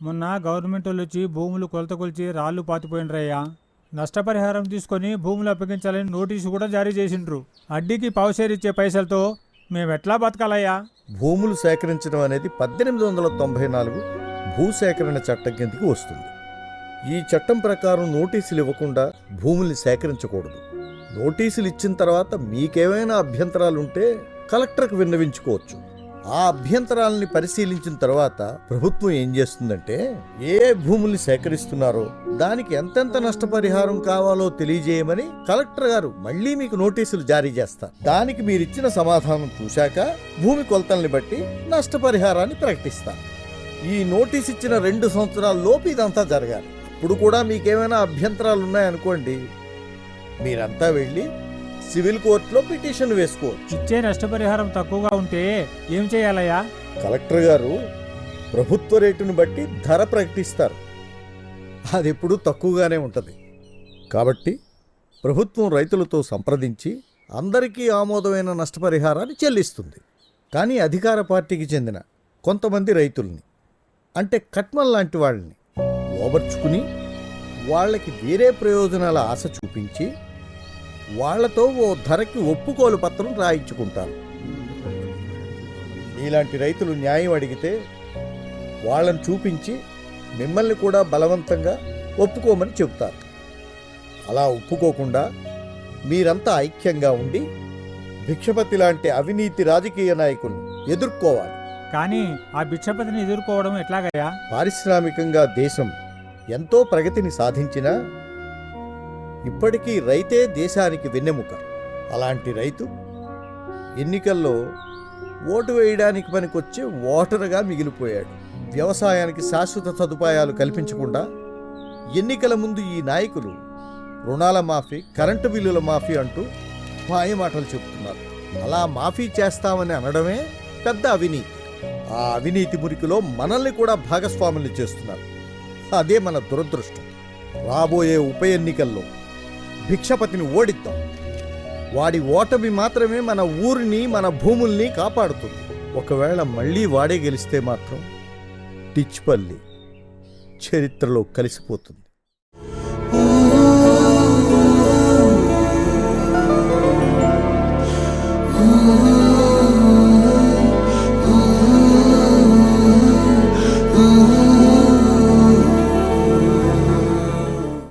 మొన్న గవర్నమెంట్ వాళ్ళు వచ్చి భూములు కొలత కొలిచి రాళ్ళు పాతిపోయినరయ్యా. నష్టపరిహారం తీసుకొని భూములు అప్పగించాలని నోటీసు కూడా జారీ చేసిండ్రు. అడ్డీకి పావుషేర్ ఇచ్చే పైసలతో మేమెట్లా బతకాలయ్యా? భూములు సేకరించడం అనేది 1894 భూసేకరణ చట్టం కిందకి వస్తుంది. ఈ చట్టం ప్రకారం నోటీసులు ఇవ్వకుండా భూముల్ని సేకరించకూడదు. నోటీసులు ఇచ్చిన తర్వాత మీకేమైనా అభ్యంతరాలుంటే కలెక్టర్కి విన్నవించుకోవచ్చు. ఆ అభ్యంతరాలని పరిశీలించిన తర్వాత ప్రభుత్వం ఏం చేస్తుందంటే ఏ భూముల్ని సేకరిస్తున్నారో దానికి ఎంతెంత నష్టపరిహారం కావాలో తెలియజేయమని కలెక్టర్ గారు మళ్లీ మీకు నోటీసులు జారీ చేస్తారు. దానికి మీరిచ్చిన సమాధానం చూశాక భూమి కొలతల్ని బట్టి నష్టపరిహారాన్ని ప్రకటిస్తారు. ఈ నోటీస్ ఇచ్చిన 2 సంవత్సరాల లోపు ఇదంతా జరగాలి. ఇప్పుడు కూడా మీకేమైనా అభ్యంతరాలు ఉన్నాయనుకోండి, మీరంతా వెళ్ళి సివిల్ కోర్టులో పిటిషన్ వేసుకోవచ్చు. ఇచ్చే నష్టపరిహారం తక్కువగా ఉంటే ఏం చేయాలయ్యా? కలెక్టర్ గారు ప్రభుత్వ రేటును బట్టి ధర ప్రకటిస్తారు. అది ఎప్పుడూ తక్కువగానే ఉంటుంది. కాబట్టి ప్రభుత్వం రైతులతో సంప్రదించి అందరికీ ఆమోదమైన నష్టపరిహారాన్ని చెల్లిస్తుంది. కానీ అధికార పార్టీకి చెందిన కొంతమంది రైతుల్ని, అంటే కట్మల్ లాంటి వాళ్ళని ఓబర్చుకుని వాళ్ళకి వేరే ప్రయోజనాల ఆశ చూపించి వాళ్లతో ఓ ధరకి ఒప్పుకోలు పత్రం రాయించుకుంటారు. ఇలాంటి రైతులు న్యాయం అడిగితే వాళ్ళని చూపించి మిమ్మల్ని కూడా బలవంతంగా ఒప్పుకోమని చెబుతారు. అలా ఒప్పుకోకుండా మీరంతా ఐక్యంగా ఉండి భిక్షపతి లాంటి అవినీతి రాజకీయ నాయకుల్ని ఎదుర్కోవాలి. కానీ ఆ భిక్షపతిని ఎదుర్కోవడం ఎట్లాగయ్యా? పారిశ్రామికంగా దేశం ఎంతో ప్రగతిని సాధించినా ఇప్పటికీ రైతే దేశానికి వెన్నెముక. అలాంటి రైతు ఎన్నికల్లో ఓటు వేయడానికి పనికొచ్చే ఓటరుగా మిగిలిపోయాడు. వ్యవసాయానికి శాశ్వత సదుపాయాలు కల్పించకుండా ఎన్నికల ముందు ఈ నాయకులు రుణాల మాఫీ, కరెంటు బిల్లుల మాఫీ అంటూ మాయమాటలు చెబుతున్నారు. అలా మాఫీ చేస్తామని అనడమే పెద్ద అవినీతి. ఆ అవినీతి మురికిలో మనల్ని కూడా భాగస్వాముల్ని చేస్తున్నారు. అదే మన దురదృష్టం. రాబోయే ఉప ఎన్నికల్లో భిక్షపతిని ఓడిద్దాం. వాడి ఓటమి మాత్రమే మన ఊరిని, మన భూముల్ని కాపాడుతుంది. ఒకవేళ మళ్ళీ వాడే గెలిస్తే మాత్రం టిచ్పల్లి చరిత్రలో కలిసిపోతుంది.